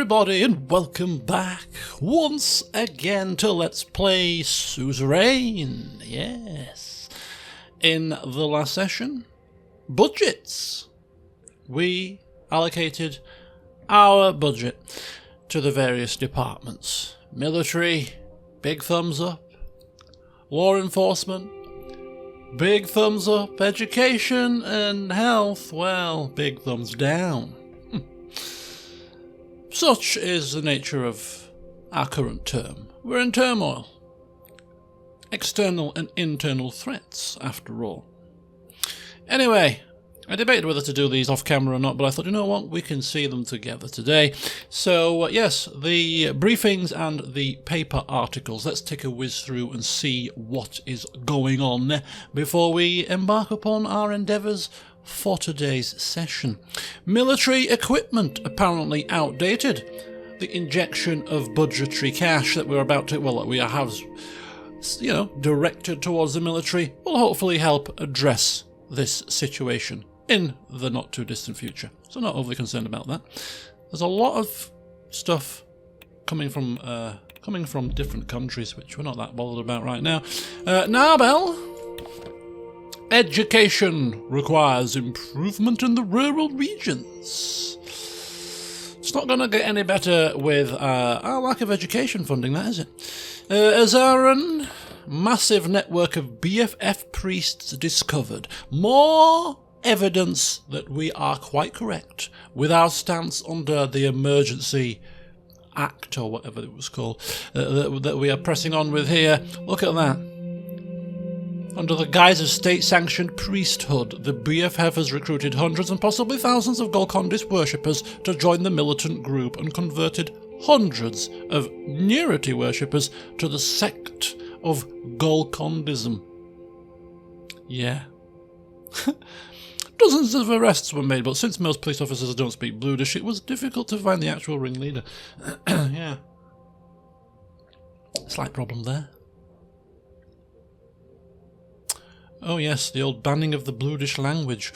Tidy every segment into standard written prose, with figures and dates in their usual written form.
everybody, and welcome back once again to Let's Play Suzerain. Yes. In the last session, budgets. We allocated our budget to the various departments. Military, big thumbs up. Law enforcement, big thumbs up. Education and health, well, big thumbs down. Such is the nature of our current term. We're in turmoil. External and internal threats, after all. Anyway, I debated whether to do these off camera or not, but I thought, you know what, we can see them together today. So, yes, the briefings and the paper articles. Let's take a whiz through and see what is going on before we embark upon our endeavours for today's session. Military equipment apparently outdated. The injection of budgetary cash that we're about to, well, we have, directed towards the military will hopefully help address this situation in the not too distant future. So not overly concerned about that. There's a lot of stuff coming from different countries, which we're not that bothered about right now. Narbel. Education requires improvement in the rural regions. It's not going to get any better with our lack of education funding, that is it. Suzerain, massive network of BFF priests discovered. More evidence that we are quite correct with our stance under the Emergency Act, or whatever it was called, that we are pressing on with here. Look at that. Under the guise of state-sanctioned priesthood, the BFF has recruited hundreds and possibly thousands of Golcondists worshippers to join the militant group and converted hundreds of Neurity worshippers to the sect of Golcondism. Yeah. Dozens of arrests were made, but since most police officers don't speak Bluedish, it was difficult to find the actual ringleader. Yeah. Slight problem there. Oh yes, the old banning of the Bluedish language.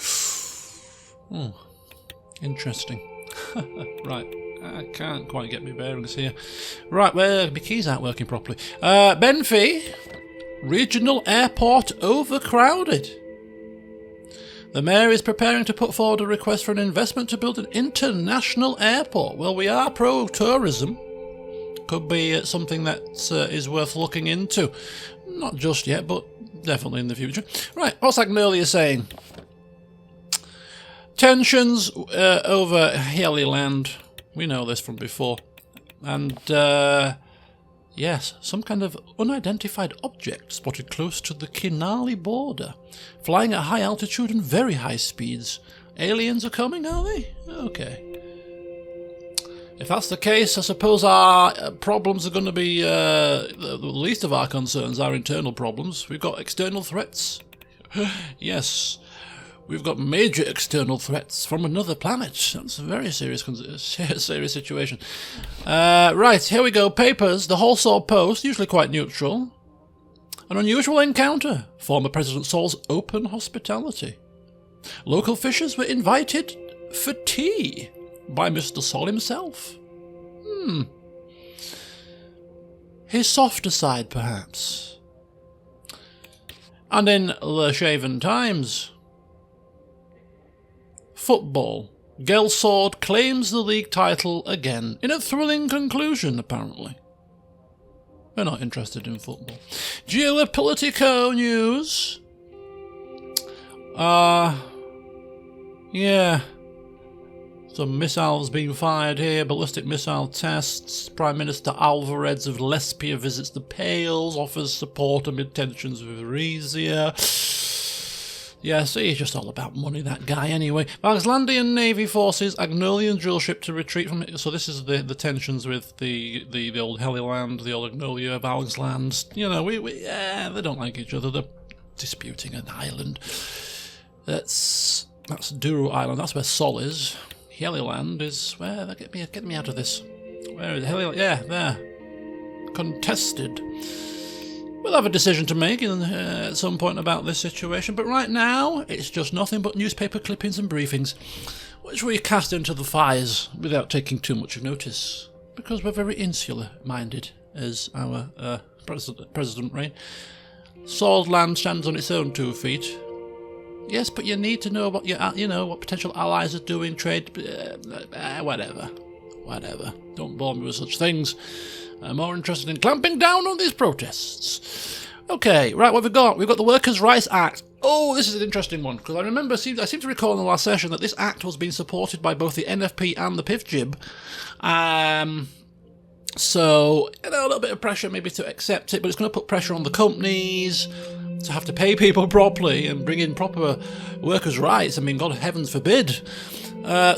Oh, interesting. Right, I can't quite get my bearings here. Right, well, my keys aren't working properly. Benfey, regional airport overcrowded. The mayor is preparing to put forward a request for an investment to build an international airport. Well, we are pro-tourism. Could be something that is worth looking into. Not just yet, but definitely in the future. Right, what's Agnolia saying? Tensions over Heliland. We know this from before. And, yes, some kind of unidentified object spotted close to the Kinali border. Flying at high altitude and very high speeds. Aliens are coming, are they? Okay. If that's the case, I suppose our problems are going to be, the least of our concerns, our internal problems. We've got external threats. Yes, we've got major external threats from another planet. That's a very serious situation. Right, here we go. Papers. The Wholesale Post, usually quite neutral. An unusual encounter. Former President Saul's open hospitality. Local fishers were invited for tea by Mr. Sol himself. His softer side, perhaps. And in the Shaven Times, football. Gelsord claims the league title again, in a thrilling conclusion, apparently. We're not interested in football. Geopolitico news. Yeah. Some missiles being fired here, ballistic missile tests. Prime Minister Alvarez of Lesbia visits the Pales, offers support amid tensions with Rhizia. Yeah, see, he's just all about money, that guy, anyway. Vaxlandian Navy forces, Agnolian drill ship to retreat from it. So this is the tensions with the old Heliland, the old Agnolia, Vaxland. You know, they don't like each other. They're disputing an island. That's Duru Island. That's where Sol is. Heliland is where? Get me out of this. Where is Heliland? Yeah, there. Contested. We'll have a decision to make at some point about this situation, but right now it's just nothing but newspaper clippings and briefings. which we cast into the fires without taking too much notice, because we're very insular-minded, as our President Rain. Sword land stands on its own 2 feet. Yes, but you need to know what what potential allies are doing, trade, whatever. Don't bore me with such things. I'm more interested in clamping down on these protests. Okay, right, what have we got? We've got the Workers' Rights Act. Oh, this is an interesting one, because I seem to recall in the last session that this act was being supported by both the NFP and the PIFJIB. So, a little bit of pressure maybe to accept it, but it's going to put pressure on the companies to have to pay people properly and bring in proper workers' rights. I mean, God heavens forbid.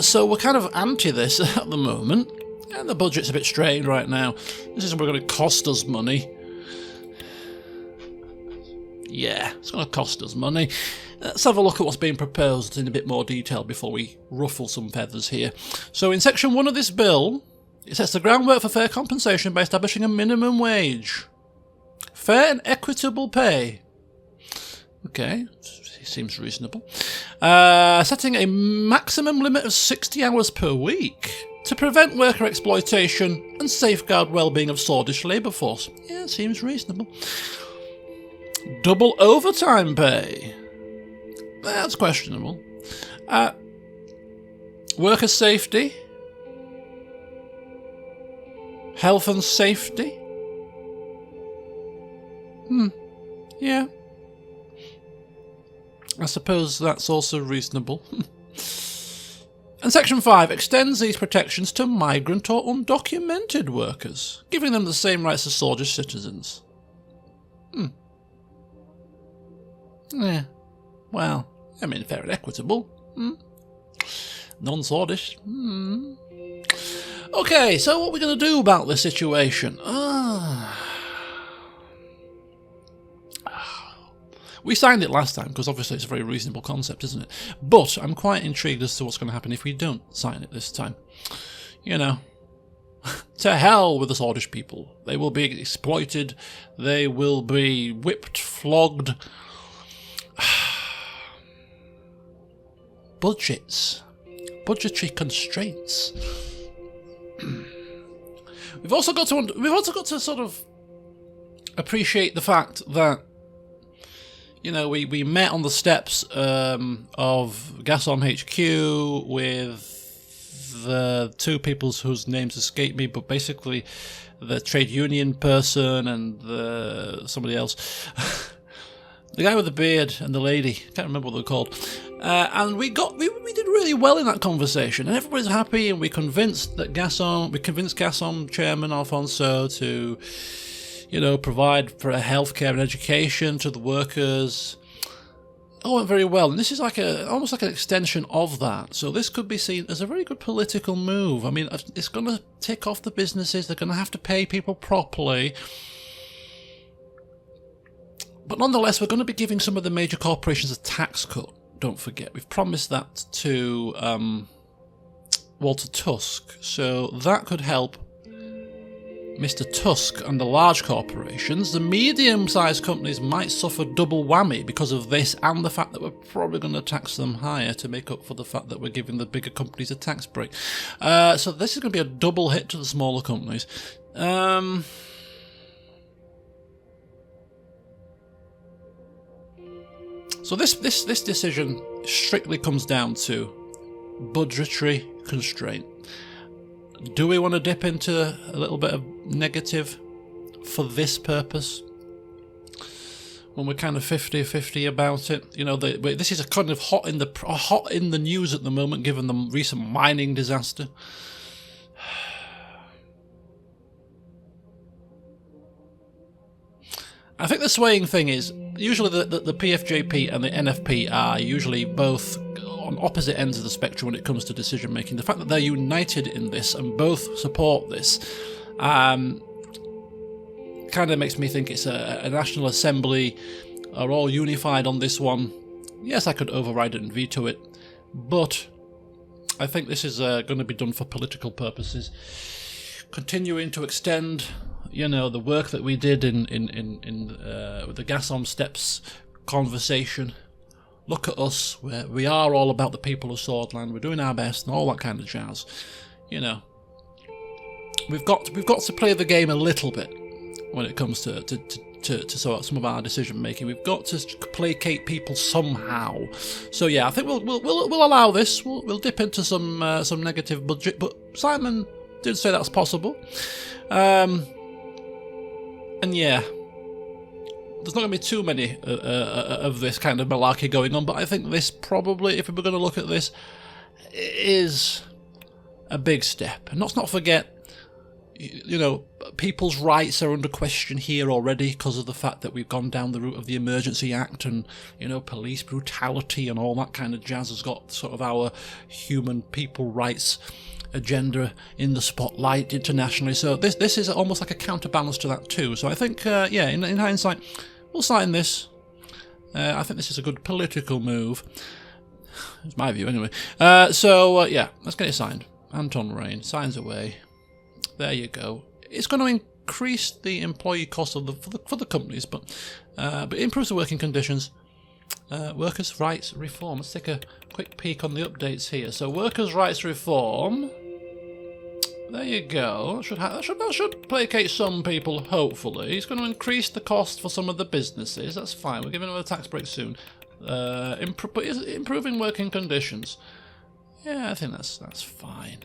So we're kind of anti this at the moment, and the budget's a bit strained right now. This is going to cost us money. Yeah, it's going to cost us money. Let's have a look at what's being proposed in a bit more detail before we ruffle some feathers here. So in section 1 of this bill, it sets the groundwork for fair compensation by establishing a minimum wage. Fair and equitable pay. Okay, seems reasonable. Setting a maximum limit of 60 hours per week to prevent worker exploitation and safeguard well-being of Swordish labour force. Yeah, seems reasonable. Double overtime pay. That's questionable. Worker safety. Health and safety. Yeah. I suppose that's also reasonable. And Section 5 extends these protections to migrant or undocumented workers, giving them the same rights as Swordish citizens. Yeah. Well, I mean, fair and equitable. Non-Swordish. Okay, so what are we going to do about this situation? We signed it last time, because obviously it's a very reasonable concept, isn't it? But I'm quite intrigued as to what's going to happen if we don't sign it this time. To hell with the Swordish people. They will be exploited. They will be whipped, flogged. Budgets. Budgetary constraints. We've also got to sort of appreciate the fact that we met on the steps of Gasom HQ with the 2 people whose names escape me, but basically the trade union person and somebody else. The guy with the beard and the lady, can't remember what they're called. And we did really well in that conversation, and everybody's happy, and we convinced Gasom chairman Alfonso to, provide for healthcare and education to the workers. All went very well, and this is almost like an extension of that. So this could be seen as a very good political move. I mean, it's going to tick off the businesses. They're going to have to pay people properly. But nonetheless, we're going to be giving some of the major corporations a tax cut. Don't forget, we've promised that to Walter Tusk. So that could help Mr. Tusk and the large corporations. The medium-sized companies might suffer double whammy because of this and the fact that we're probably going to tax them higher to make up for the fact that we're giving the bigger companies a tax break. So this is going to be a double hit to the smaller companies. So this decision strictly comes down to budgetary constraint. Do we want to dip into a little bit of negative for this purpose? When we're kind of 50-50 about it, this is a kind of hot in the news at the moment, given the recent mining disaster. I think the swaying thing is, usually the PFJP and the NFP are usually both on opposite ends of the spectrum when it comes to decision making. The fact that they're united in this and both support this kind of makes me think it's a National Assembly are all unified on this one. Yes, I could override it and veto it, but I think this is going to be done for political purposes. Continuing to extend the work that we did in with the Gasom Steps conversation look at us, we are all about the people of Swordland, we're doing our best and all that kind of jazz. You know, we've got to play the game a little bit when it comes to sort of some of our decision making. We've got to placate people somehow. So yeah, I think we'll allow this. We'll dip into some negative budget, but Simon did say that's possible. And yeah, there's not going to be too many of this kind of malarkey going on, but I think this probably, if we're going to look at this, is a big step. And let's not forget, you know, people's rights are under question here already because of the fact that we've gone down the route of the Emergency Act, and, you know, police brutality and all that kind of jazz has got sort of our human people rights agenda in the spotlight internationally. So this is almost like a counterbalance to that too. So I think, yeah, in hindsight, we'll sign this. I think this is a good political move. It's my view anyway. Yeah, let's get it signed. Anton Rain signs away. There you go. It's going to increase the employee cost of for the companies, but it improves the working conditions. Workers' rights reform. Let's take a quick peek on the updates here. So, workers' rights reform. There you go. That should placate some people, hopefully. It's going to increase the cost for some of the businesses. That's fine. We're giving them a tax break soon. Improving working conditions. Yeah, I think that's fine.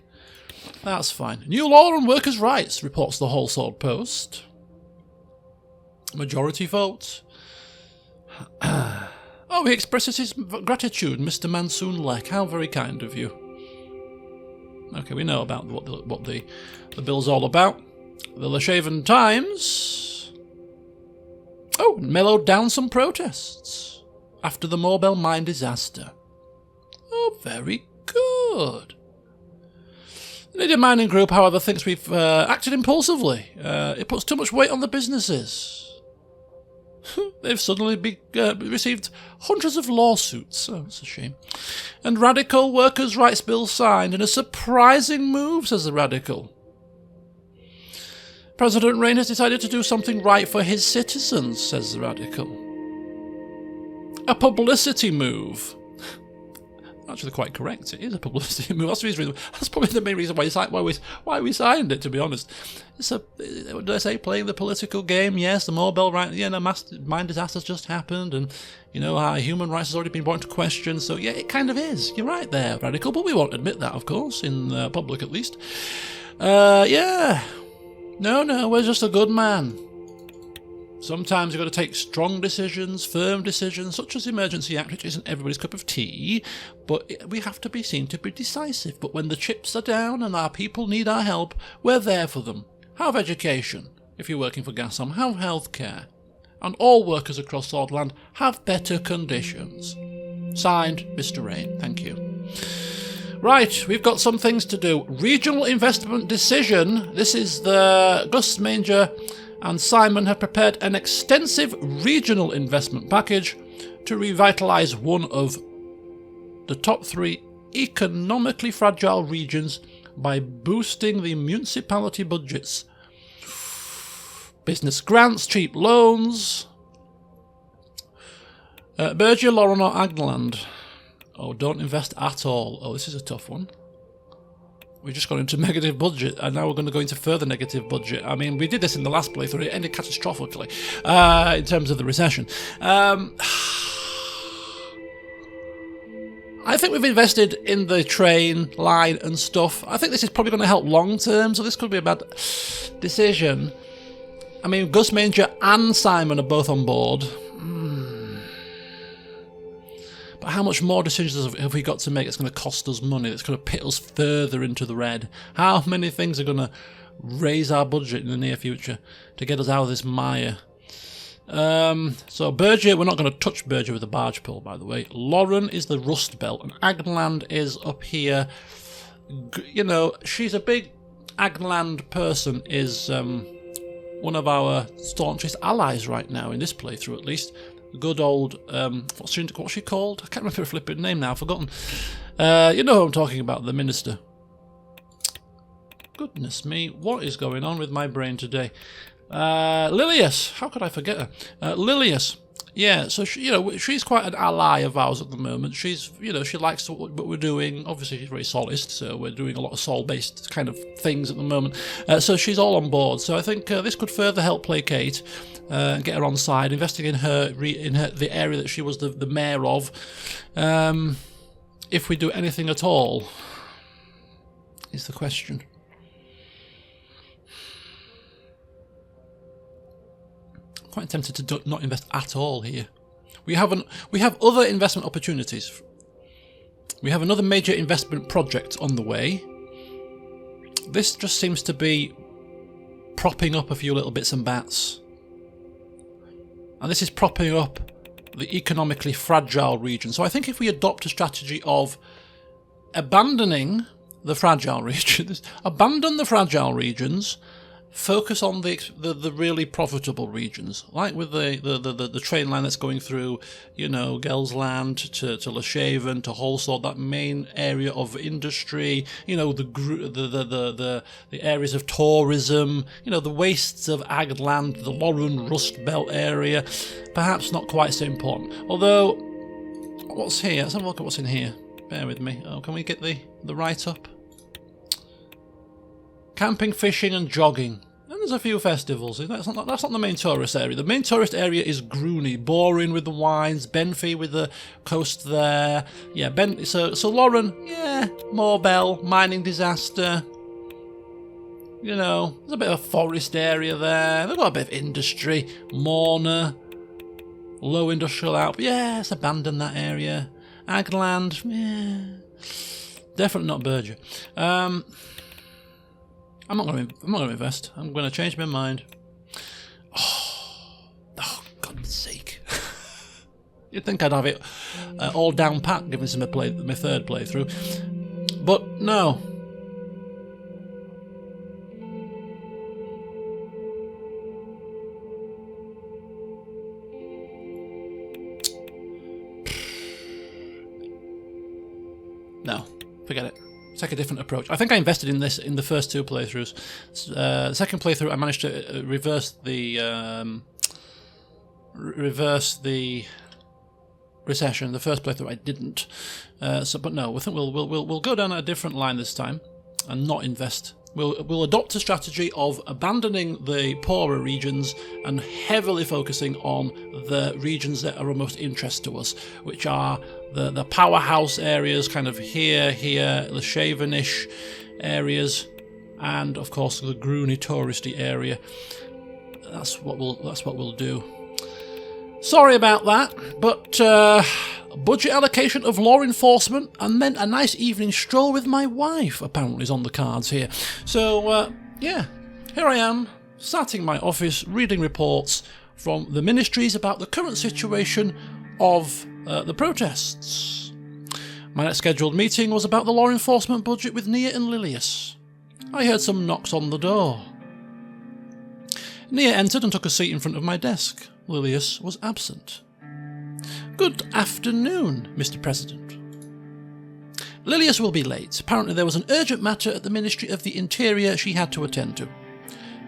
That's fine. New law on workers' rights, reports the Whole Sword Post. Majority vote. Oh, he expresses his gratitude, Mr. Mansoon Lek. How very kind of you. Okay, we know about what the bill's all about. The Lashaven Times. Oh, mellowed down some protests after the Morbel mine disaster. Oh, very good. The Indian Mining Group, however, thinks we've acted impulsively. It puts too much weight on the businesses. They've suddenly received hundreds of lawsuits. Oh, that's a shame. And radical workers' rights bill signed in a surprising move, says the Radical. President Rain has decided to do something right for his citizens, says the Radical. A publicity move. Actually, quite correct. It is a publicity move. That's probably the main reason why we signed it. To be honest, it's what did I say? Playing the political game. Yes, the Morbel mine disasters just happened, and you know our human rights has already been brought into question. So yeah, it kind of is. You're right there, Radical, but we won't admit that, of course, in public at least. Yeah. No, we're just a good man. Sometimes you've got to take strong decisions, firm decisions, such as the Emergency Act, which isn't everybody's cup of tea, but we have to be seen to be decisive. But when the chips are down and our people need our help, we're there for them. Have education, if you're working for Gassom, have healthcare, and all workers across Swordland have better conditions. Signed, Mr. Rain. Thank you. Right, we've got some things to do. Regional investment decision. This is the Gus Manger and Simon have prepared an extensive regional investment package to revitalise one of the top 3 economically fragile regions by boosting the municipality budgets. Business grants, cheap loans. Bergia, Lauren or Agneland? Oh, don't invest at all. Oh, this is a tough one. We just got into negative budget, and now we're going to go into further negative budget. I mean, we did this in the last playthrough. It ended catastrophically in terms of the recession. I think we've invested in the train line and stuff. I think this is probably going to help long term, so this could be a bad decision. I mean, Gus Manger and Simon are both on board. But how much more decisions have we got to make that's going to cost us money, that's going to pit us further into the red? How many things are going to raise our budget in the near future to get us out of this mire? So Bergia, we're not going to touch Bergia with a barge pole, by the way. Lauren is the Rust Belt, and Agneland is up here. You know, she's a big Agneland person, is one of our staunchest allies right now, in this playthrough at least. Good old, what's she called? I can't remember her flipping name now, I've forgotten. You know who I'm talking about, the minister. Goodness me, what is going on with my brain today? Lilius, how could I forget her? Lilius Yeah, so she's quite an ally of ours at the moment. She's she likes what we're doing. Obviously, she's very Solist, so we're doing a lot of Sol-based kind of things at the moment. So she's all on board. So I think this could further help placate and get her on side, investing in the area that she was the mayor of. If we do anything at all, is the question. Quite tempted to not invest at all here. We have other investment opportunities. We have another major investment project on the way. This just seems to be propping up a few little bits and bats. And this is propping up the economically fragile region. So I think if we adopt a strategy of abandoning the fragile regions, abandon the fragile regions, focus on the really profitable regions, like with the train line that's going through, Gelsland to Leshaven to Holsord, that main area of industry, the areas of tourism, the wastes of Agland, the Lorun Rust Belt area, perhaps not quite so important. Although, what's here? Let's have a look at what's in here. Bear with me. Oh, can we get the write-up? Camping, fishing and jogging. And there's a few festivals. That's not the main tourist area. The main tourist area is Grooney, Boring with the wines, Benfey with the coast there. Yeah, so Lauren, yeah, Morbell, mining disaster. There's a bit of a forest area there. They've got a bit of industry. Morna, low industrial output. Yeah, let's abandon that area. Agland, yeah. Definitely not Berger. I'm not going to invest. I'm going to change my mind. Oh, God's sake! You'd think I'd have it all down pat, given this is my third playthrough, but no. No, forget it. Take a different approach. I think I invested in this in the first two playthroughs. The second playthrough, I managed to reverse the recession. The first playthrough, I didn't. But no, I think we'll go down a different line this time and not invest. We'll adopt a strategy of abandoning the poorer regions and heavily focusing on the regions that are of most interest to us, which are the powerhouse areas, kind of here, the Shavenish areas, and of course the Grooney touristy area. That's what we'll do. Sorry about that, but budget allocation of law enforcement and then a nice evening stroll with my wife apparently is on the cards here. So yeah, here I am, sat in my office reading reports from the ministries about the current situation of the protests. My next scheduled meeting was about the law enforcement budget with Nia and Lilius. I heard some knocks on the door. Nia entered and took a seat in front of my desk. Lilius was absent. Good afternoon, Mr. President. Lilius will be late. Apparently there was an urgent matter at the Ministry of the Interior she had to attend to.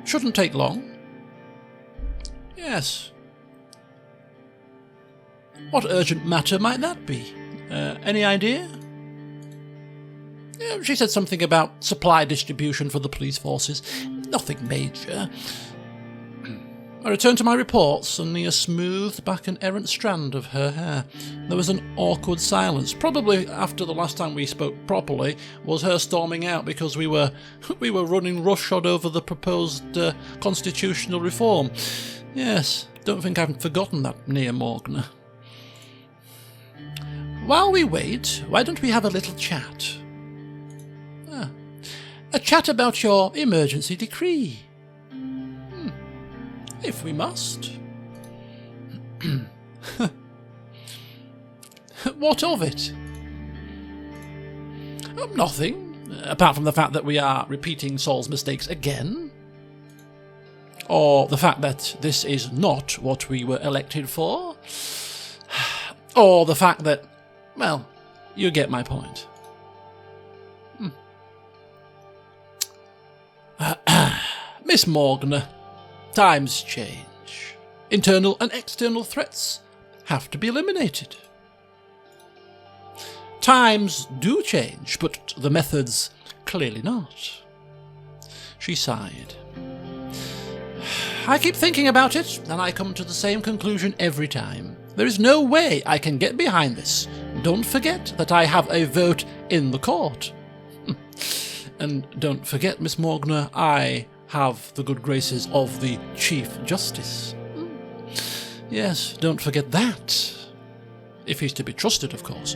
Shouldn't take long. Yes. What urgent matter might that be? Any idea? Yeah, she said something about supply distribution for the police forces. Nothing major. I returned to my reports, and Nia smoothed back an errant strand of her hair. There was an awkward silence. Probably after the last time we spoke properly was her storming out because we were running roughshod over the proposed constitutional reform. Yes, don't think I've forgotten that, Nia Morgner. While we wait, why don't we have a little chat? A chat about your emergency decree. If we must. What of it? Nothing, apart from the fact that we are repeating Saul's mistakes again. Or the fact that this is not what we were elected for. Or the fact that, well, you get my point. Miss Morgner. Times change. Internal and external threats have to be eliminated. Times do change, but the methods clearly not. She sighed. I keep thinking about it, and I come to the same conclusion every time. There is no way I can get behind this. Don't forget that I have a vote in the court. And don't forget, Miss Morgner, I have the good graces of the Chief Justice. Yes, don't forget that. If he's to be trusted, of course.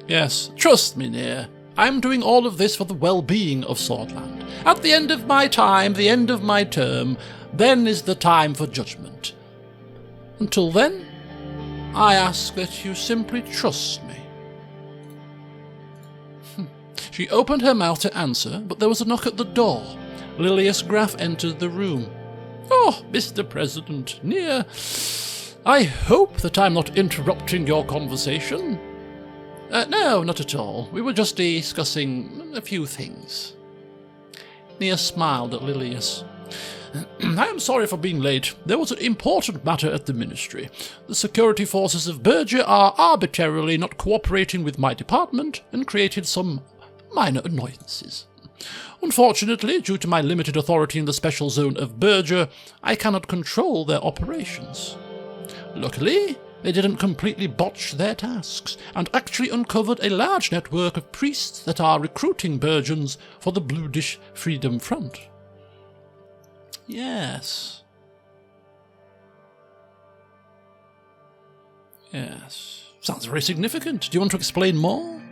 Yes, trust me, Near. I'm doing all of this for the well-being of Swordland. At the end of my time, the end of my term, then is the time for judgment. Until then, I ask that you simply trust me. She opened her mouth to answer, but there was a knock at the door. Lilius Graff entered the room. Oh, Mr. President, Near, I hope that I'm not interrupting your conversation. No, not at all. We were just discussing a few things. Near smiled at Lilius. I am sorry for being late. There was an important matter at the Ministry. The security forces of Berger are arbitrarily not cooperating with my department and created some minor annoyances. Unfortunately, due to my limited authority in the special zone of Berger, I cannot control their operations. Luckily, they didn't completely botch their tasks, and actually uncovered a large network of priests that are recruiting Bergens for the Bluedish Freedom Front. Yes. Yes. Sounds very significant. Do you want to explain more?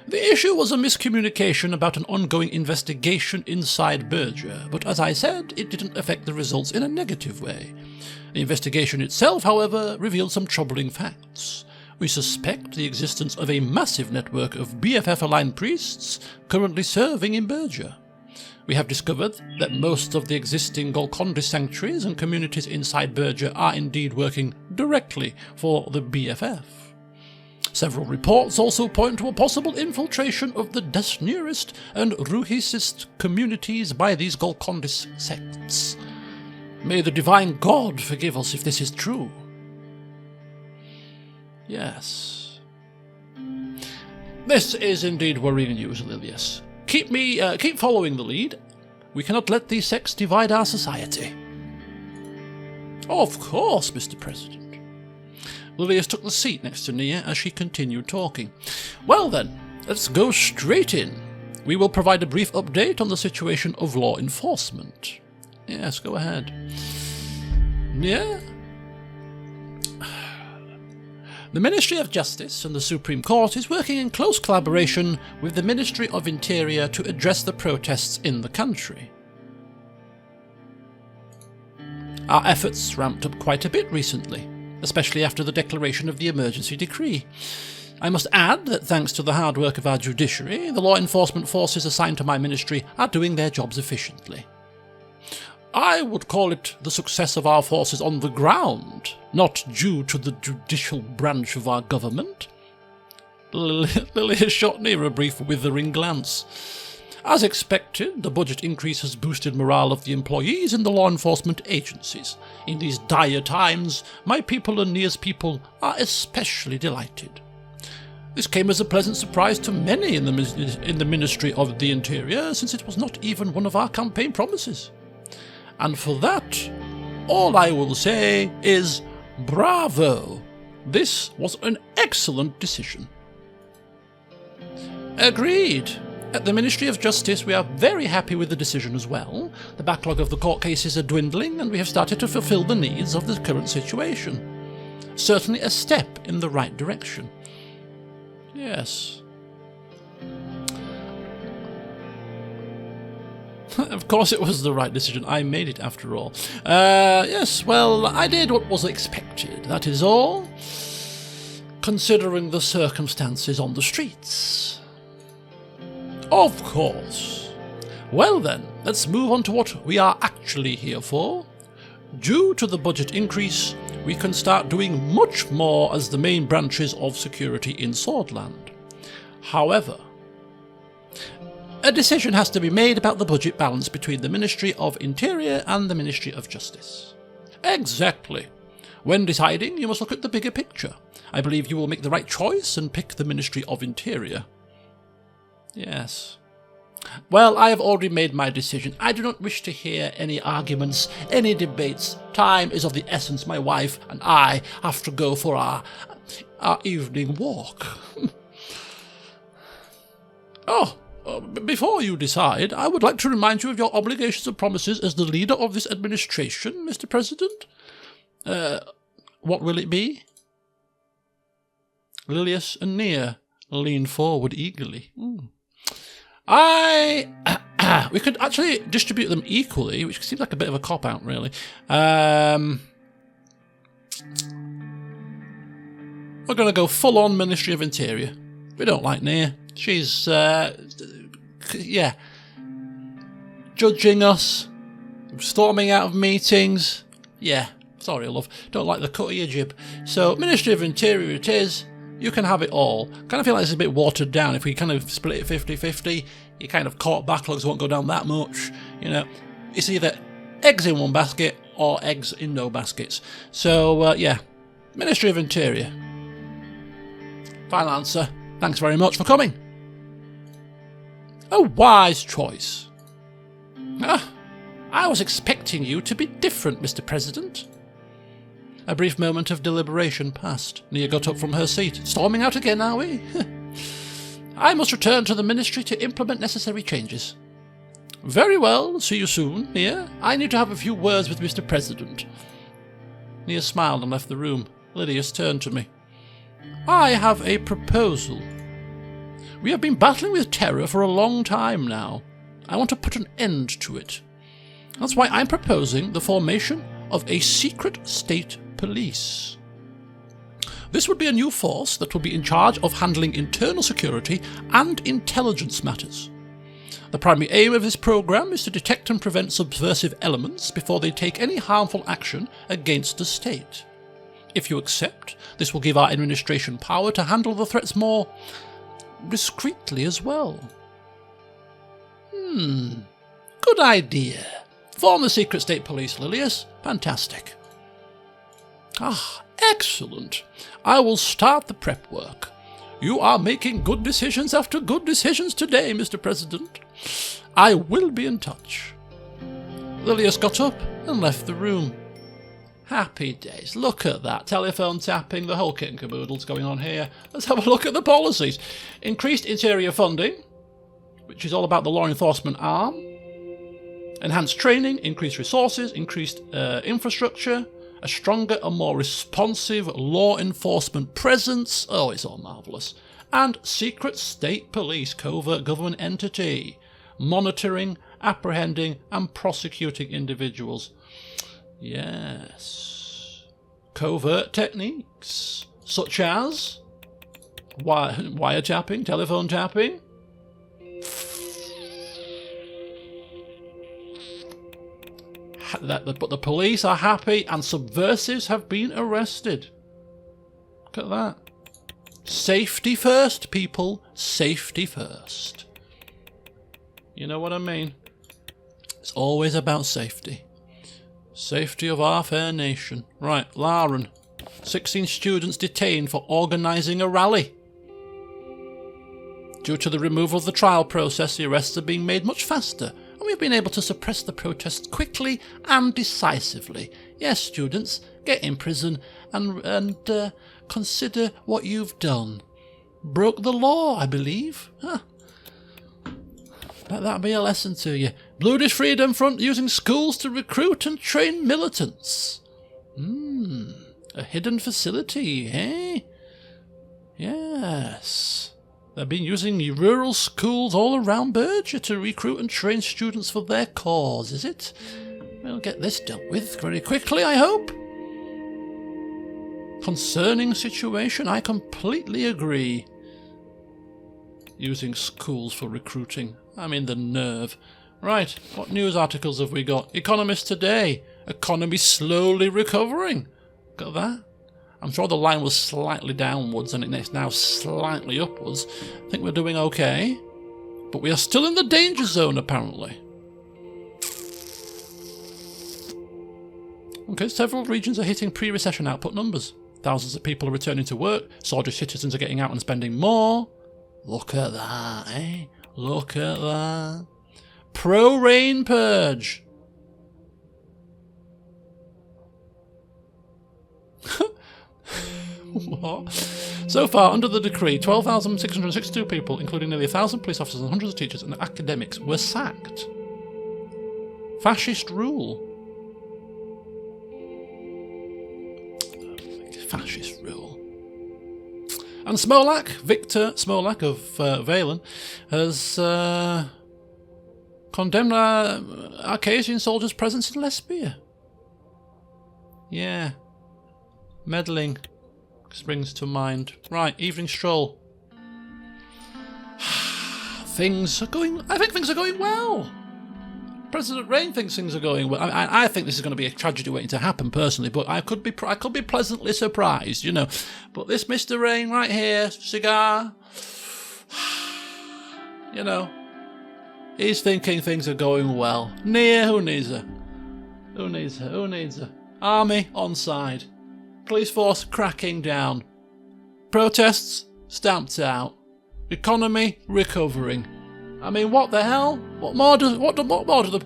The issue was a miscommunication about an ongoing investigation inside Berger, but as I said, it didn't affect the results in a negative way. The investigation itself, however, revealed some troubling facts. We suspect the existence of a massive network of BFF-aligned priests currently serving in Berger. We have discovered that most of the existing Golconda sanctuaries and communities inside Berger are indeed working directly for the BFF. Several reports also point to a possible infiltration of the Desnearist and Ruhisist communities by these Golcondis sects. May the divine God forgive us if this is true. Yes. This is indeed worrying news, Lilius. Keep following the lead. We cannot let these sects divide our society. Of course, Mr. President. Lilius took the seat next to Nia as she continued talking. Well then, let's go straight in. We will provide a brief update on the situation of law enforcement. Yes, go ahead. Nia? The Ministry of Justice and the Supreme Court is working in close collaboration with the Ministry of Interior to address the protests in the country. Our efforts ramped up quite a bit recently, especially after the declaration of the emergency decree. I must add that thanks to the hard work of our judiciary, the law enforcement forces assigned to my ministry are doing their jobs efficiently. I would call it the success of our forces on the ground, not due to the judicial branch of our government. Lily shot near a brief withering glance. As expected, the budget increase has boosted morale of the employees in the law enforcement agencies. In these dire times, my people and Nia's people are especially delighted. This came as a pleasant surprise to many in the Ministry of the Interior, since it was not even one of our campaign promises. And for that, all I will say is bravo. This was an excellent decision. Agreed. At the Ministry of Justice, we are very happy with the decision as well. The backlog of the court cases are dwindling, and we have started to fulfill the needs of the current situation. Certainly a step in the right direction. Yes. Of course it was the right decision. I made it after all. Yes, well, I did what was expected, that is all. Considering the circumstances on the streets. Of course. Well then, let's move on to what we are actually here for. Due to the budget increase, we can start doing much more as the main branches of security in Swordland. However, A decision has to be made about the budget balance between the Ministry of Interior and the Ministry of Justice. Exactly. When deciding, you must look at the bigger picture. I believe you will make the right choice and pick the Ministry of Interior. Yes. Well, I have already made my decision. I do not wish to hear any arguments, any debates. Time is of the essence. My wife and I have to go for our evening walk. Before you decide, I would like to remind you of your obligations and promises as the leader of this administration, Mr. President. What will it be? Lilius and Nia lean forward eagerly. We could actually distribute them equally, which seems like a bit of a cop-out, really. We're going to go full-on Ministry of Interior. We don't like Nia. She's, judging us, storming out of meetings. Yeah, sorry, love. Don't like the cut of your jib. So, Ministry of Interior it is. You can have it all. Kind of feel like it's a bit watered down. If we kind of split it 50-50, your kind of court backlogs won't go down that much. You know, it's either eggs in one basket or eggs in no baskets. So, Ministry of Interior. Final answer. Thanks very much for coming. A wise choice. I was expecting you to be different, Mr. President. A brief moment of deliberation passed. Nia got up from her seat. Storming out again, are we? I must return to the Ministry to implement necessary changes. Very well, see you soon, Nia. I need to have a few words with Mr. President. Nia smiled and left the room. Lydius turned to me. I have a proposal. We have been battling with terror for a long time now. I want to put an end to it. That's why I'm proposing the formation of a secret state police. This would be a new force that would be in charge of handling internal security and intelligence matters. The primary aim of this program is to detect and prevent subversive elements before they take any harmful action against the state. If you accept, this will give our administration power to handle the threats more discreetly as well. Good idea. Form the secret state police, Lilius. Fantastic. Excellent. I will start the prep work. You are making good decisions after good decisions today, Mr. President. I will be in touch. Lilius got up and left the room. Happy days. Look at that. Telephone tapping, the whole kit and caboodle's going on here. Let's have a look at the policies. Increased interior funding, which is all about the law enforcement arm. Enhanced training, increased resources, increased infrastructure, a stronger and more responsive law enforcement presence. Oh, it's all marvellous. And secret state police, covert government entity, monitoring, apprehending and prosecuting individuals. Yes. Covert techniques, such as wiretapping, telephone tapping. But the police are happy and subversives have been arrested. Look at that. Safety first, people. Safety first. You know what I mean? It's always about safety. Safety of our fair nation. Right, Lauren. 16 students detained for organising a rally. Due to the removal of the trial process, the arrests are being made much faster, and we've been able to suppress the protests quickly and decisively. Yes, students, get in prison and consider what you've done. Broke the law, I believe. Let that be a lesson to you. Bluish Freedom Front using schools to recruit and train militants. A hidden facility, eh? Yes. They've been using rural schools all around Berger to recruit and train students for their cause, is it? We'll get this dealt with very quickly, I hope. Concerning situation, I completely agree. Using schools for recruiting. I mean, the nerve. Right, what news articles have we got? Economist Today. Economy slowly recovering. Look at that. I'm sure the line was slightly downwards and it's now slightly upwards. I think we're doing okay. But we are still in the danger zone, apparently. Okay, several regions are hitting pre-recession output numbers. Thousands of people are returning to work. Soldier citizens are getting out and spending more. Look at that, eh? Look at that. Pro-rain purge. What? So far, under the decree, 12,662 people, including nearly 1,000 police officers and hundreds of teachers and academics, were sacked. Fascist rule. Fascist rule. And Smolak, Victor Smolak of Valen, has condemned Arcasian soldiers' presence in Lesbia. Yeah. Meddling springs to mind. Right, evening stroll. I think things are going well. President Rain thinks things are going well. I think this is going to be a tragedy waiting to happen, personally, but I could be pleasantly surprised, you know. But this Mr. Rain right here, cigar, you know, he's thinking things are going well. Nia, who needs her? Who needs her? Who needs her? Army on side. Police force cracking down. Protests stamped out. Economy recovering. I mean, what the hell? What more do the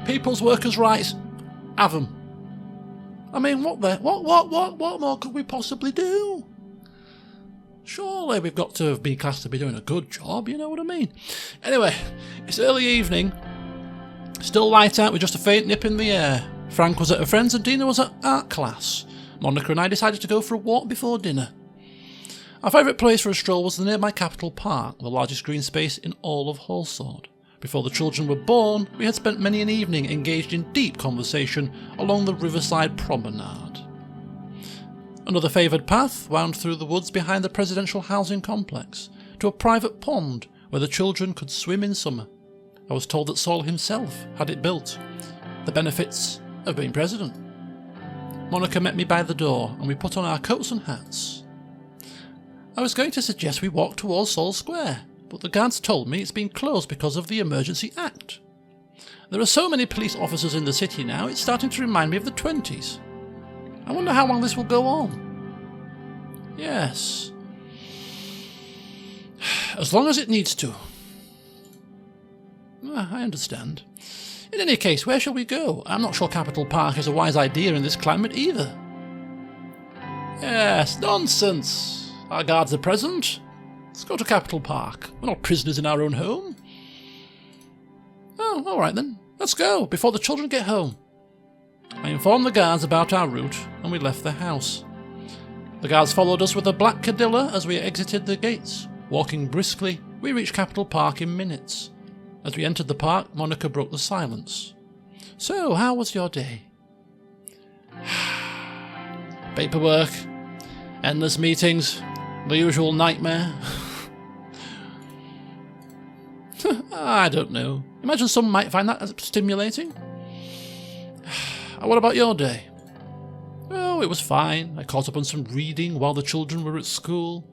people's workers' rights have them? I mean, what more could we possibly do? Surely we've got to be classed to be doing a good job, you know what I mean? Anyway, it's early evening. Still light out with just a faint nip in the air. Frank was at her friend's and Dina was at art class. Monica and I decided to go for a walk before dinner. Our favourite place for a stroll was the nearby Capital Park, the largest green space in all of Halsord. Before the children were born, we had spent many an evening engaged in deep conversation along the riverside promenade. Another favoured path wound through the woods behind the presidential housing complex, to a private pond where the children could swim in summer. I was told that Saul himself had it built. The benefits of being president. Monica met me by the door, and we put on our coats and hats. I was going to suggest we walk towards Saul Square, but the guards told me it's been closed because of the Emergency Act. There are so many police officers in the city now, it's starting to remind me of the 20s. I wonder how long this will go on. Yes. As long as it needs to. I understand. In any case, where shall we go? I'm not sure Capital Park is a wise idea in this climate either. Yes, nonsense. Our guards are present. Let's go to Capital Park. We're not prisoners in our own home. Oh, all right then. Let's go, before the children get home. I informed the guards about our route, and we left the house. The guards followed us with a black cadilla as we exited the gates. Walking briskly, we reached Capital Park in minutes. As we entered the park, Monica broke the silence. So, how was your day? Paperwork, endless meetings, the usual nightmare. I don't know. Imagine some might find that stimulating. What about your day? Oh, it was fine. I caught up on some reading while the children were at school.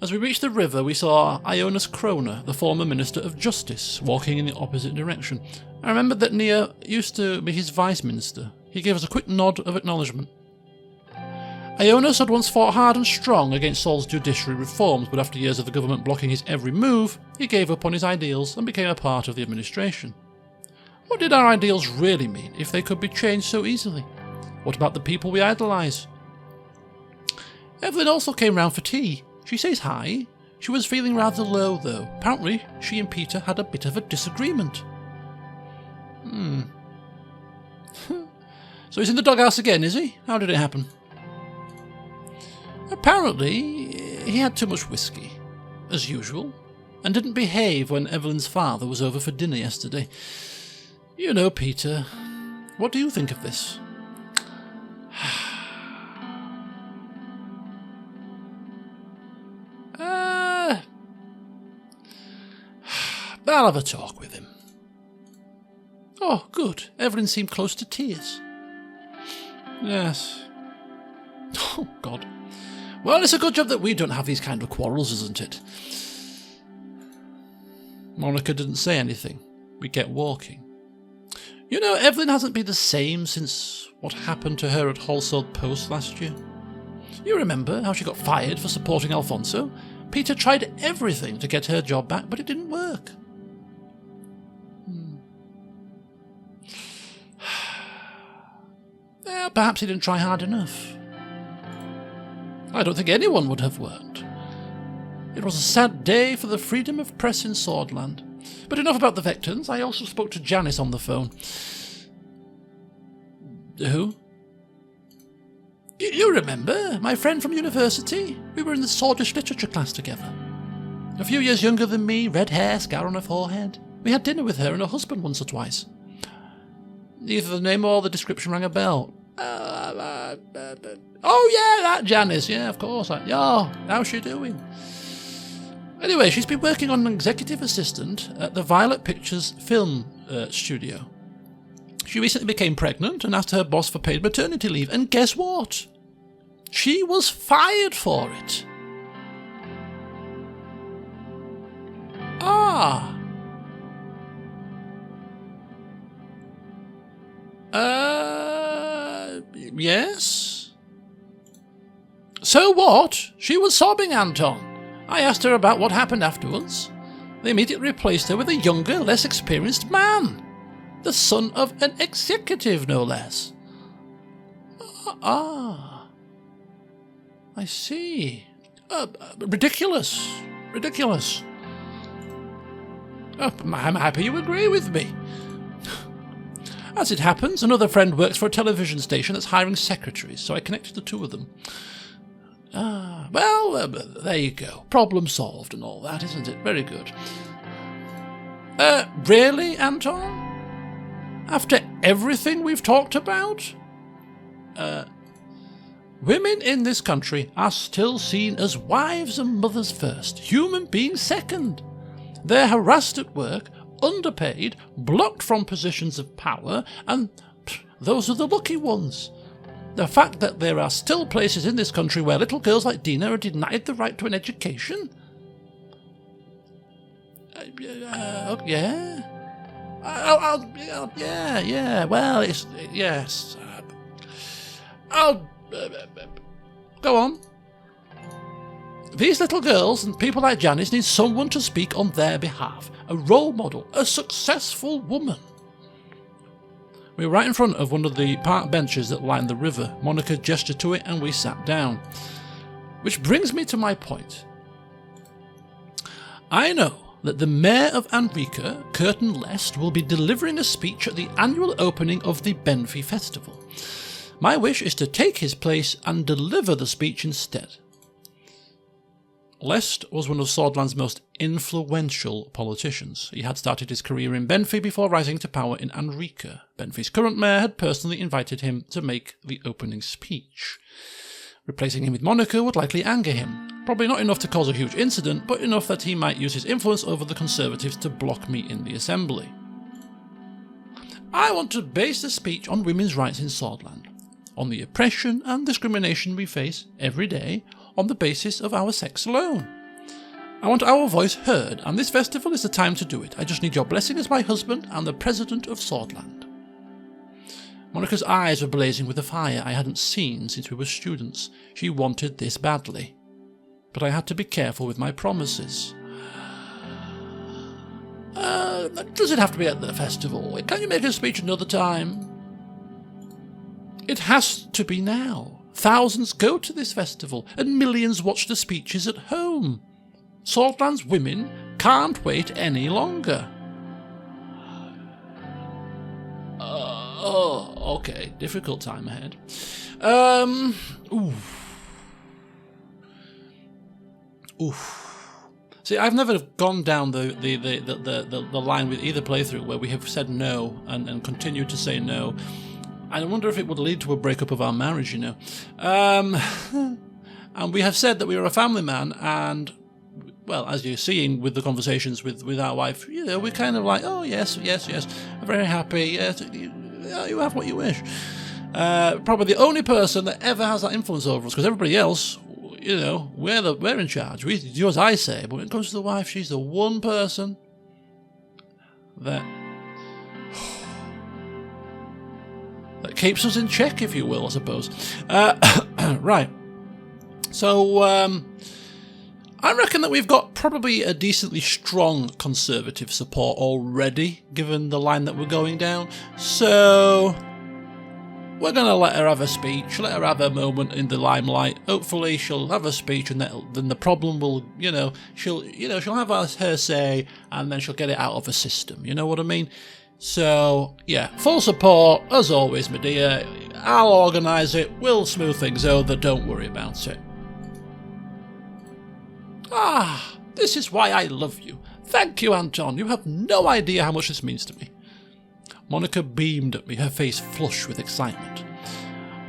As we reached the river, we saw Ionas Kroner, the former Minister of Justice, walking in the opposite direction. I remembered that Nia used to be his Vice Minister. He gave us a quick nod of acknowledgement. Ionas had once fought hard and strong against Saul's judiciary reforms, but after years of the government blocking his every move, he gave up on his ideals and became a part of the administration. What did our ideals really mean if they could be changed so easily? What about the people we idolise? Evelyn also came round for tea. She says hi. She was feeling rather low, though. Apparently, she and Peter had a bit of a disagreement. So he's in the doghouse again, is he? How did it happen? Apparently, he had too much whiskey, as usual, and didn't behave when Evelyn's father was over for dinner yesterday. You know, Peter. What do you think of this? I'll have a talk with him. Oh, good. Evelyn seemed close to tears. Yes. Oh, God. Well, it's a good job that we don't have these kind of quarrels, isn't it? Monica didn't say anything. We kept walking. You know, Evelyn hasn't been the same since what happened to her at Halseld Post last year. You remember how she got fired for supporting Alfonso? Peter tried everything to get her job back, but it didn't work. Yeah, perhaps he didn't try hard enough. I don't think anyone would have worked. It was a sad day for the freedom of press in Swordland. But enough about the Vectons. I also spoke to Janice on the phone. Who? You remember, my friend from university? We were in the Swordish literature class together. A few years younger than me, red hair, scar on her forehead. We had dinner with her and her husband once or twice. Either the name or the description rang a bell. Oh yeah, that Janice, yeah, of course. How's she doing? Anyway, she's been working on an executive assistant at the Violet Pictures film studio. She recently became pregnant and asked her boss for paid maternity leave, and guess what? She was fired for it. Ah. Yes? So what? She was sobbing, Anton. I asked her about what happened afterwards. They immediately replaced her with a younger, less experienced man. The son of an executive, no less. I see. Ridiculous. Ridiculous. I'm happy you agree with me. As it happens, another friend works for a television station that's hiring secretaries, so I connected the two of them. There you go. Problem solved and all that, isn't it? Very good. Really, Anton? After everything we've talked about? Women in this country are still seen as wives and mothers first, human beings second. They're harassed at work, underpaid, blocked from positions of power, and those are the lucky ones. The fact that there are still places in this country where little girls like Dina are denied the right to an education? Yeah? Well, yes. Go on. These little girls and people like Janice need someone to speak on their behalf. A role model, a successful woman. We were right in front of one of the park benches that lined the river. Monica gestured to it and we sat down. Which brings me to my point. I know that the Mayor of Anrica, Curtin Lest, will be delivering a speech at the annual opening of the Benfey Festival. My wish is to take his place and deliver the speech instead. Lest was one of Swordland's most influential politicians. He had started his career in Benfey before rising to power in Anrica. Benfey's current mayor had personally invited him to make the opening speech. Replacing him with Monica would likely anger him. Probably not enough to cause a huge incident, but enough that he might use his influence over the Conservatives to block me in the Assembly. I want to base the speech on women's rights in Swordland, on the oppression and discrimination we face every day on the basis of our sex alone. I want our voice heard, and this festival is the time to do it. I just need your blessing as my husband and the president of Swordland. Monica's eyes were blazing with a fire I hadn't seen since we were students. She wanted this badly. But I had to be careful with my promises. Does it have to be at the festival? Can you make a speech another time? It has to be now. Thousands go to this festival, and millions watch the speeches at home. Swordland's women can't wait any longer. Okay, difficult time ahead. See, I've never gone down the line with either playthrough where we have said no and continued to say no. I wonder if it would lead to a breakup of our marriage, you know. And we have said that we are a family man, and, well, as you're seeing with the conversations with our wife, you know, we're kind of like, oh, yes, I'm very happy, yes, you have what you wish. Probably the only person that ever has that influence over us, because everybody else, you know, we're in charge. We do as I say, but when it comes to the wife, she's the one person that keeps us in check, if you will, I suppose. Right. So, I reckon that we've got probably a decently strong Conservative support already, given the line that we're going down. So, we're going to let her have a speech, let her have a moment in the limelight. Hopefully she'll have a speech and then the problem will, she'll have her say and then she'll get it out of her system. You know what I mean? So, yeah, full support, as always, my dear. I'll organise it, we'll smooth things over, don't worry about it. Ah, this is why I love you. Thank you, Anton. You have no idea how much this means to me. Monica beamed at me, her face flushed with excitement.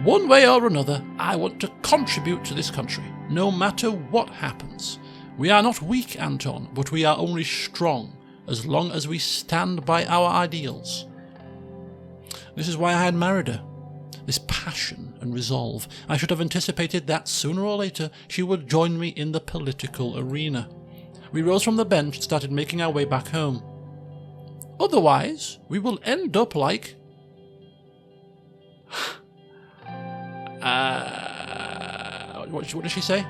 One way or another, I want to contribute to this country, no matter what happens. We are not weak, Anton, but we are only strong, as long as we stand by our ideals. This is why I had married her. This passion and resolve. I should have anticipated that sooner or later she would join me in the political arena. We rose from the bench and started making our way back home. Otherwise, we will end up like... what did she say?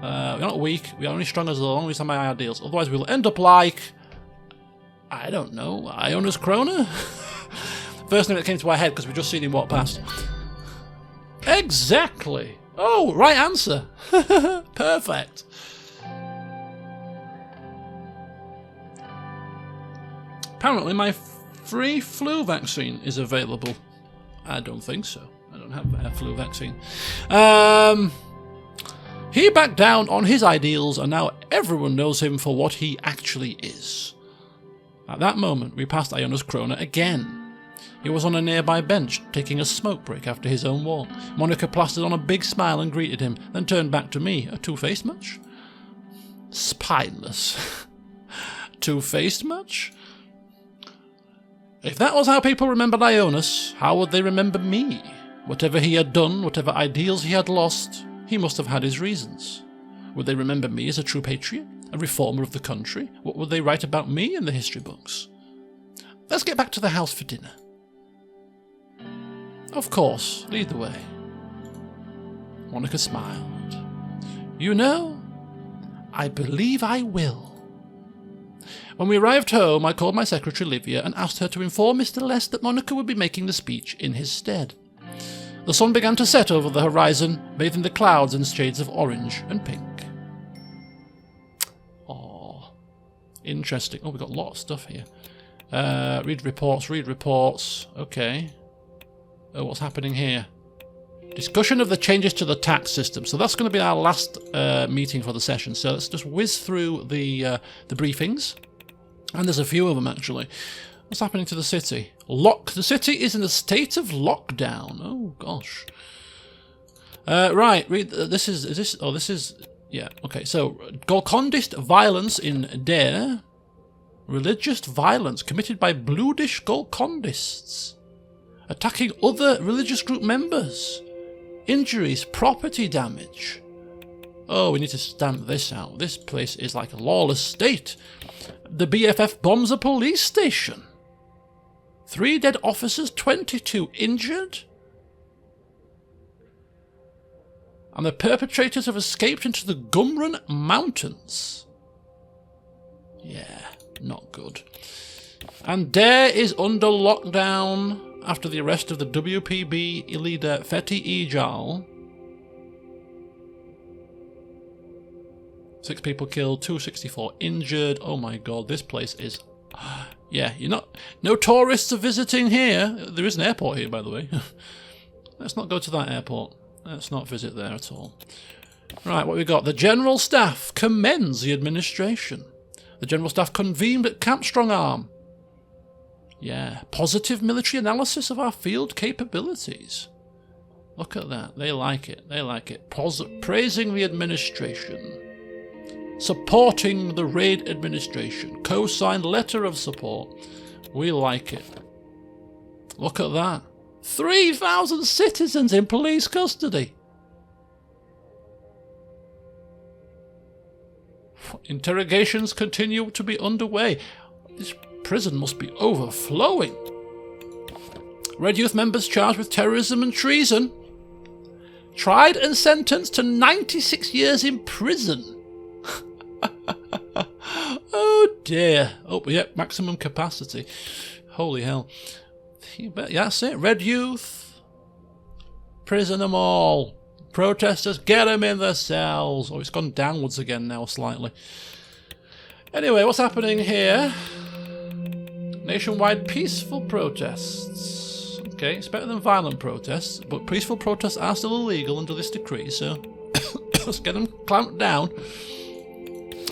We're not weak, we are only strong as long as we stand by our ideals. Otherwise, we'll end up like... I don't know, Ionis Krona? First thing that came to my head because we just seen him walk past. Exactly. Oh, right answer. Perfect. Apparently my free flu vaccine is available. I don't think so. I don't have a flu vaccine. He backed down on his ideals and now everyone knows him for what he actually is. At that moment, we passed Ionis Krona again. He was on a nearby bench, taking a smoke break after his own walk. Monica plastered on a big smile and greeted him, then turned back to me. A two-faced much? Spineless. Two-faced much? If that was how people remembered Ionis, how would they remember me? Whatever he had done, whatever ideals he had lost, he must have had his reasons. Would they remember me as a true patriot? A reformer of the country? What would they write about me in the history books? Let's get back to the house for dinner. Of course, lead the way. Monica smiled. You know, I believe I will. When we arrived home, I called my secretary Livia and asked her to inform Mr. Lest that Monica would be making the speech in his stead. The sun began to set over the horizon, bathing the clouds in shades of orange and pink. Oh, interesting. Oh, we've got a lot of stuff here. Read reports. Okay. Oh, what's happening here? Discussion of the changes to the tax system. So that's going to be our last meeting for the session. So let's just whiz through the briefings. And there's a few of them, actually. What's happening to the city? The city is in a state of lockdown. Oh, gosh. Right, read. This is... Yeah, okay. So, Golkondist violence in Dare. Religious violence committed by Bluedish Golkondists. Attacking other religious group members. Injuries, property damage. Oh, we need to stamp this out. This place is like a lawless state. The BFF bombs a police station. 3 dead officers, 22 injured. And the perpetrators have escaped into the Gumrun Mountains. Yeah, not good. And Dare is under lockdown after the arrest of the WPB leader Fethi Ejal. 6 people killed, 264 injured. Oh my god, this place is... Yeah, no tourists are visiting here. There is an airport here, by the way. Let's not go to that airport. Let's not visit there at all. Right, what we got? The General Staff commends the administration. The General Staff convened at Camp Strong Arm. Yeah, positive military analysis of our field capabilities. Look at that. They like it. They like it. Praising the administration. Supporting the raid administration. Co-signed letter of support. We like it. Look at that. 3,000 citizens in police custody. Interrogations continue to be underway. It's prison must be overflowing. Red Youth members charged with terrorism and treason. Tried and sentenced to 96 years in prison. Oh dear. Oh, yep, maximum capacity. Holy hell. Yeah, that's it. Red Youth. Prison them all. Protesters, get them in the cells. Oh, it's gone downwards again now slightly. Anyway, what's happening here? Nationwide peaceful protests. Okay, it's better than violent protests, but peaceful protests are still illegal under this decree, so let's get them clamped down.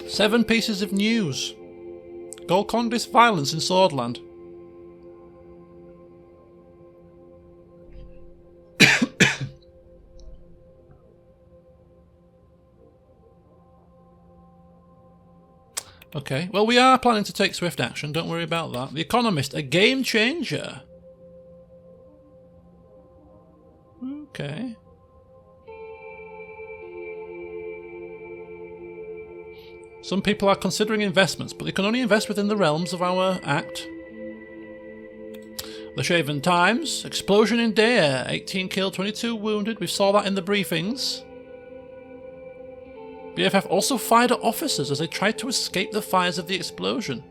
7 pieces of news. Golcondi's violence in Swordland. Okay, well, we are planning to take swift action, don't worry about that. The Economist, a game changer. Okay. Some people are considering investments, but they can only invest within the realms of our Act. The Shaven Times, explosion in Dare, 18 killed, 22 wounded. We saw that in the briefings. BFF also fired at officers as they tried to escape the fires of the explosion.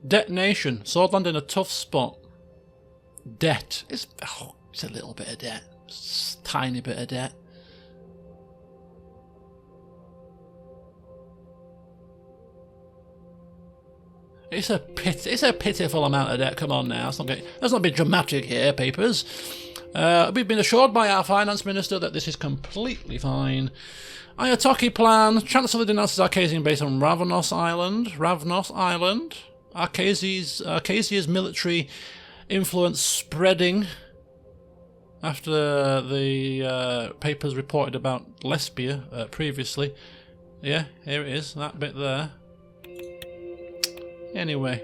Detonation. Swordland in a tough spot. Debt. It's a little bit of debt. It's a tiny bit of debt. It's a pitiful amount of debt. Come on now. Let's not be dramatic here, papers. We've been assured by our finance minister that this is completely fine. Ayatollah plan. Chancellor denounces Arcasian base on Ravnos Island. Arcasia's military influence spreading after the papers reported about Lesbia previously. Yeah, here it is. That bit there. Anyway,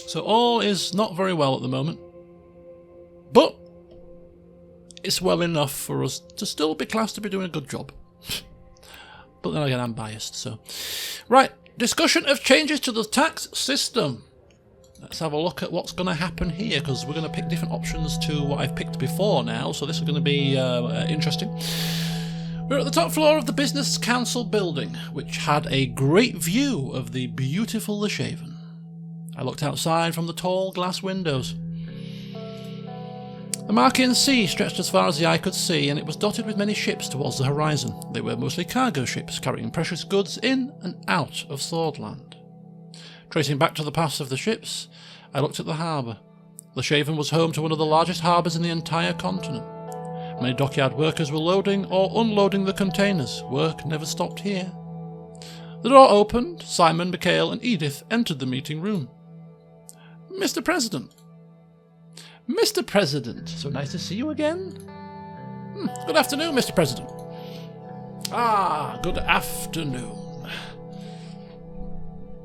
so all is not very well at the moment, but it's well enough for us to still be classed to be doing a good job. But then again, I'm biased, so. Right, discussion of changes to the tax system. Let's have a look at what's going to happen here, because we're going to pick different options to what I've picked before now, so this is going to be interesting. We're at the top floor of the Business Council building, which had a great view of the beautiful The Shaven. I looked outside from the tall glass windows. The Markian Sea stretched as far as the eye could see, and it was dotted with many ships towards the horizon. They were mostly cargo ships, carrying precious goods in and out of Swordland. Tracing back to the past of the ships, I looked at the harbour. The Shaven was home to one of the largest harbours in the entire continent. Many dockyard workers were loading or unloading the containers. Work never stopped here. The door opened. Simon, Mikhail and Edith entered the meeting room. Mr. President. Mr. President, so nice to see you again. Good afternoon, Mr. President. Ah, good afternoon.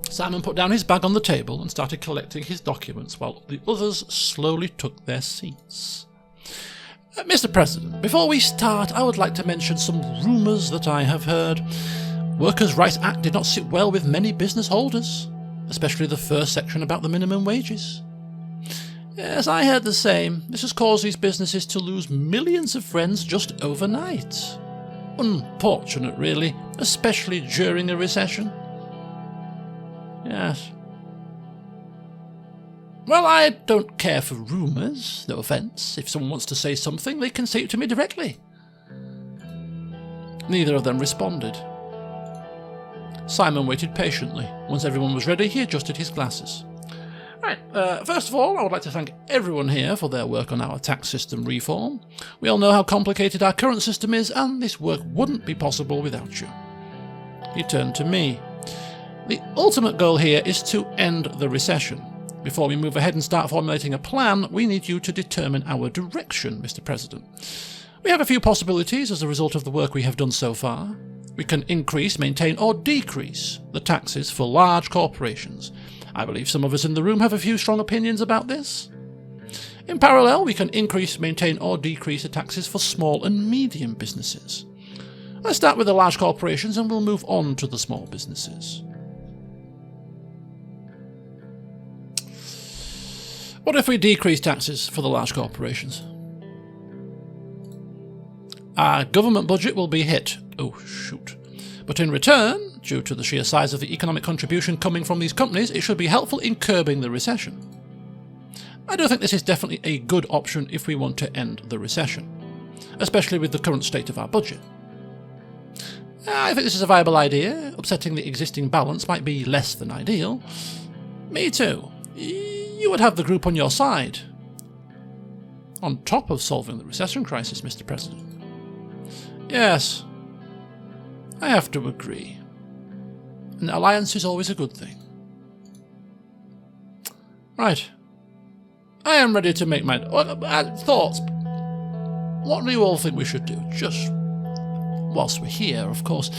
Simon put down his bag on the table and started collecting his documents while the others slowly took their seats. Mr. President, before we start, I would like to mention some rumours that I have heard. Workers' Rights Act did not sit well with many business holders, especially the first section about the minimum wages. Yes, I heard the same. This has caused these businesses to lose millions of friends just overnight. Unfortunate, really, especially during a recession. Yes. Well, I don't care for rumours, no offence. If someone wants to say something, they can say it to me directly. Neither of them responded. Simon waited patiently. Once everyone was ready, he adjusted his glasses. Right, first of all, I would like to thank everyone here for their work on our tax system reform. We all know how complicated our current system is, and this work wouldn't be possible without you. He turned to me. The ultimate goal here is to end the recession. Before we move ahead and start formulating a plan, we need you to determine our direction, Mr. President. We have a few possibilities as a result of the work we have done so far. We can increase, maintain, or decrease the taxes for large corporations. I believe some of us in the room have a few strong opinions about this. In parallel, we can increase, maintain or decrease the taxes for small and medium businesses. Let's start with the large corporations and we'll move on to the small businesses. What if we decrease taxes for the large corporations? Our government budget will be hit. Oh, shoot. But in return, due to the sheer size of the economic contribution coming from these companies, it should be helpful in curbing the recession. I do think this is definitely a good option if we want to end the recession, especially with the current state of our budget. I think this is a viable idea. Upsetting the existing balance might be less than ideal. Me too. You would have the group on your side. On top of solving the recession crisis, Mr. President. Yes, I have to agree. An alliance is always a good thing. Right. I am ready to make my thoughts. What do you all think we should do? Just whilst we're here, of course.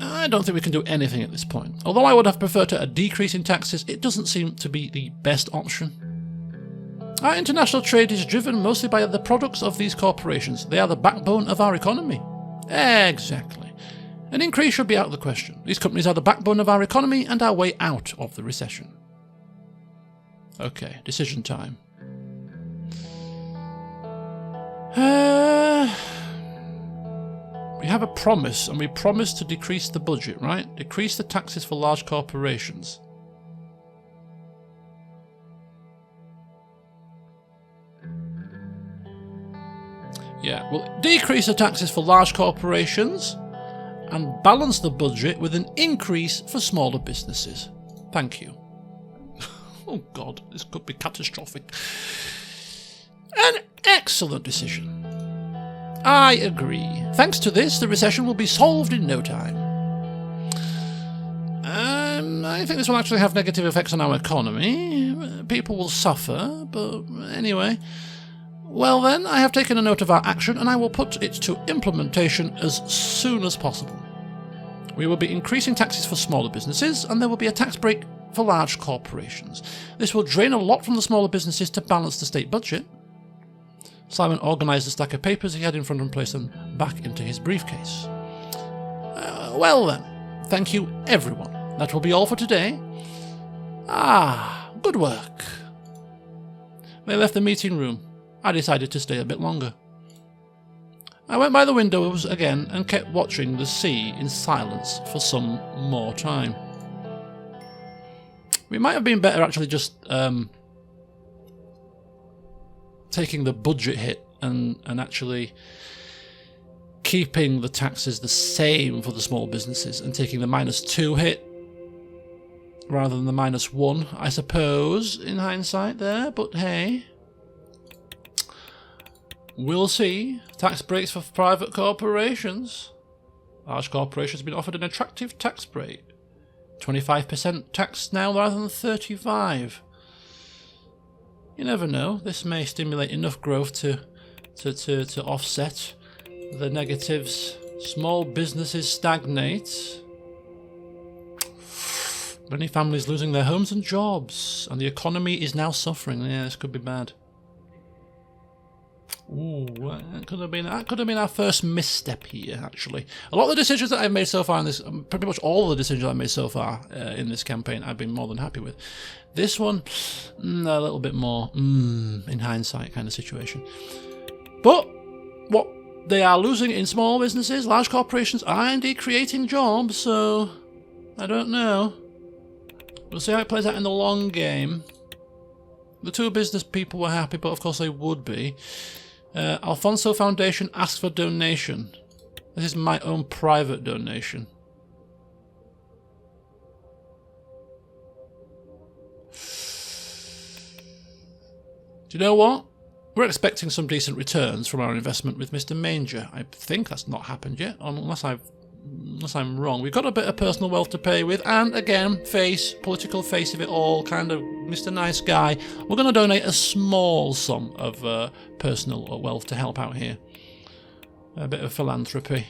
I don't think we can do anything at this point. Although I would have preferred a decrease in taxes, it doesn't seem to be the best option. Our international trade is driven mostly by the products of these corporations. They are the backbone of our economy. Exactly. An increase should be out of the question. These companies are the backbone of our economy and our way out of the recession. Okay, decision time. We have a promise, and we promised to decrease the budget, right? Decrease the taxes for large corporations. Yeah, we'll decrease the taxes for large corporations and balance the budget with an increase for smaller businesses. Thank you. Oh God, this could be catastrophic. An excellent decision. I agree. Thanks to this, the recession will be solved in no time. I think this will actually have negative effects on our economy. People will suffer, but anyway. Well then, I have taken a note of our action and I will put it to implementation as soon as possible. We will be increasing taxes for smaller businesses and there will be a tax break for large corporations. This will drain a lot from the smaller businesses to balance the state budget. Simon organised a stack of papers he had in front of him and placed them back into his briefcase. Well then, thank you everyone. That will be all for today. Good work. They left the meeting room. I decided to stay a bit longer. I went by the windows again and kept watching the sea in silence for some more time. We might have been better actually just taking the budget hit and actually keeping the taxes the same for the small businesses and taking the -2 hit rather than the -1, I suppose, in hindsight there, but hey. We'll see. Tax breaks for private corporations. Large corporations have been offered an attractive tax break. 25% tax now rather than 35%. You never know. This may stimulate enough growth to offset the negatives. Small businesses stagnate. Many families losing their homes and jobs, and the economy is now suffering. Yeah, this could be bad. Ooh, that could have been our first misstep here, actually. A lot of the decisions that I've made so far in this, pretty much all of the decisions I've made so far in this campaign, I've been more than happy with. This one, a little bit more, in hindsight kind of situation. But what they are losing in small businesses, large corporations are indeed creating jobs, so I don't know. We'll see how it plays out in the long game. The two business people were happy, but of course they would be. Alfonso Foundation asks for donation. This is my own private donation. Do you know what? We're expecting some decent returns from our investment with Mr. Manger. I think that's not happened yet, unless I'm wrong. We've got a bit of personal wealth to pay with, and again, political face of it all, kind of Mr. Nice Guy. We're going to donate a small sum of personal wealth to help out here. A bit of philanthropy.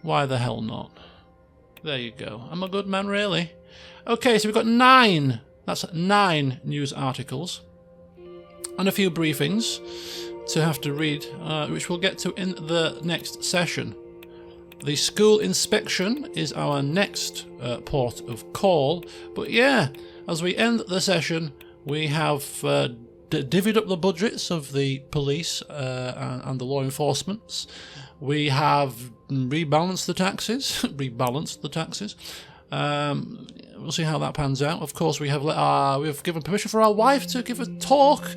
Why the hell not? There you go. I'm a good man, really. Okay, so we've got 9 That's 9 news articles and a few briefings to have to read, which we'll get to in the next session. The school inspection is our next port of call. But yeah, as we end the session, we have divvied up the budgets of the police and the law enforcements. We have rebalanced the taxes. We'll see how that pans out. Of course, we have given permission for our wife to give a talk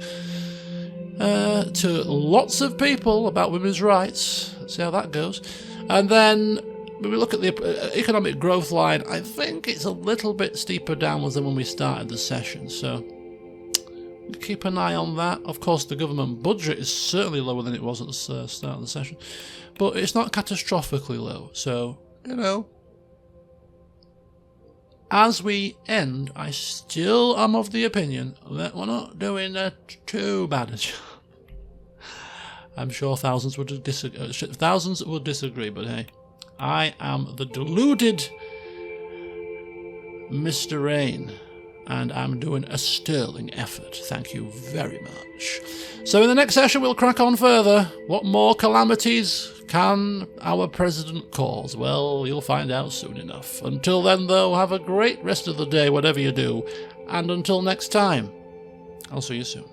to lots of people about women's rights. Let's see how that goes. And then when we look at the economic growth line, I think it's a little bit steeper downwards than when we started the session. So keep an eye on that. Of course, the government budget is certainly lower than it was at the start of the session, but it's not catastrophically low. So, you know, as we end, I still am of the opinion that we're not doing too bad a job. I'm sure thousands would disagree, but hey, I am the deluded Mr. Rain, and I'm doing a sterling effort. Thank you very much. So in the next session, we'll crack on further. What more calamities can our president cause? Well, you'll find out soon enough. Until then, though, have a great rest of the day, whatever you do. And until next time, I'll see you soon.